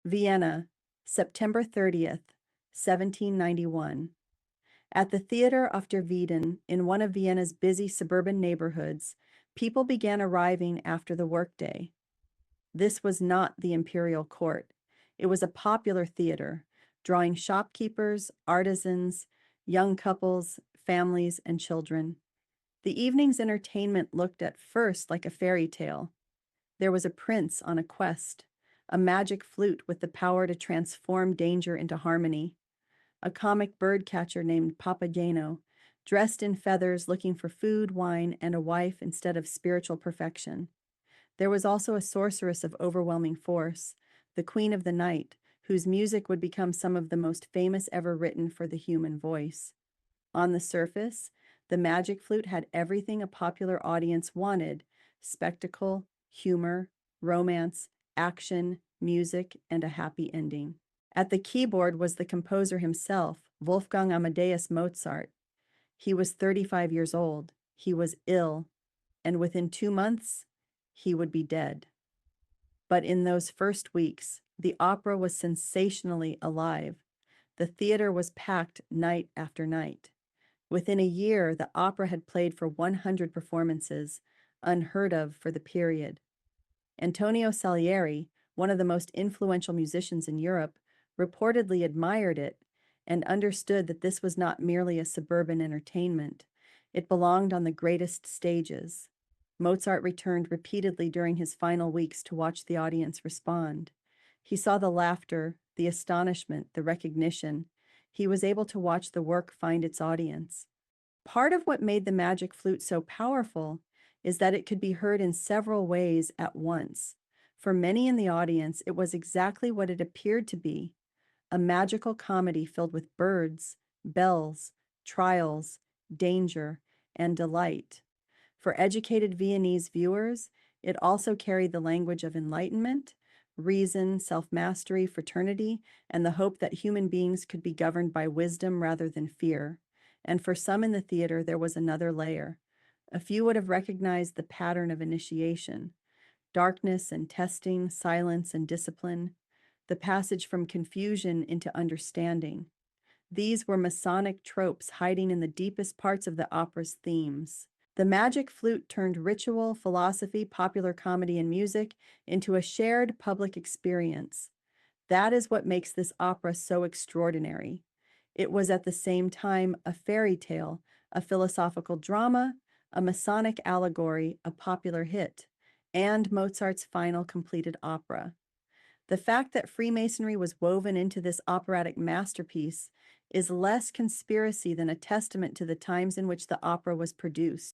Vienna, September 30th, 1791. At the Theater auf der Wieden, in one of Vienna's busy suburban neighborhoods, people began arriving after the workday. This was not the imperial court. It was a popular theater, drawing shopkeepers, artisans, young couples, families, and children. The evening's entertainment looked at first like a fairy tale. There was a prince on a quest, a magic flute with the power to transform danger into harmony, a comic bird catcher named Papageno, dressed in feathers looking for food, wine, and a wife instead of spiritual perfection. There was also a sorceress of overwhelming force, the Queen of the Night, whose music would become some of the most famous ever written for the human voice. On the surface, the magic flute had everything a popular audience wanted: spectacle, humor, romance, action, music, and a happy ending. At the keyboard was the composer himself, Wolfgang Amadeus Mozart. He was 35 years old. He was ill, and within 2 months, he would be dead. But in those first weeks, the opera was sensationally alive. The theater was packed night after night. Within a year, the opera had played for 100 performances, unheard of for the period. Antonio Salieri, one of the most influential musicians in Europe, reportedly admired it and understood that this was not merely a suburban entertainment. It belonged on the greatest stages. Mozart returned repeatedly during his final weeks to watch the audience respond. He saw the laughter, the astonishment, the recognition. He was able to watch the work find its audience. Part of what made the magic flute so powerful is that it could be heard in several ways at once. For many in the audience, it was exactly what it appeared to be: a magical comedy filled with birds, bells, trials, danger, and delight. For educated Viennese viewers, it also carried the language of enlightenment, reason, self-mastery, fraternity, and the hope that human beings could be governed by wisdom rather than fear. And for some in the theater, there was another layer. A few would have recognized the pattern of initiation: darkness and testing, silence and discipline, the passage from confusion into understanding. These were Masonic tropes hiding in the deepest parts of the opera's themes. The magic flute turned ritual, philosophy, popular comedy, and music into a shared public experience. That is what makes this opera so extraordinary. It was at the same time a fairy tale, a philosophical drama, a Masonic allegory, a popular hit, and Mozart's final completed opera. The fact that Freemasonry was woven into this operatic masterpiece is less conspiracy than a testament to the times in which the opera was produced.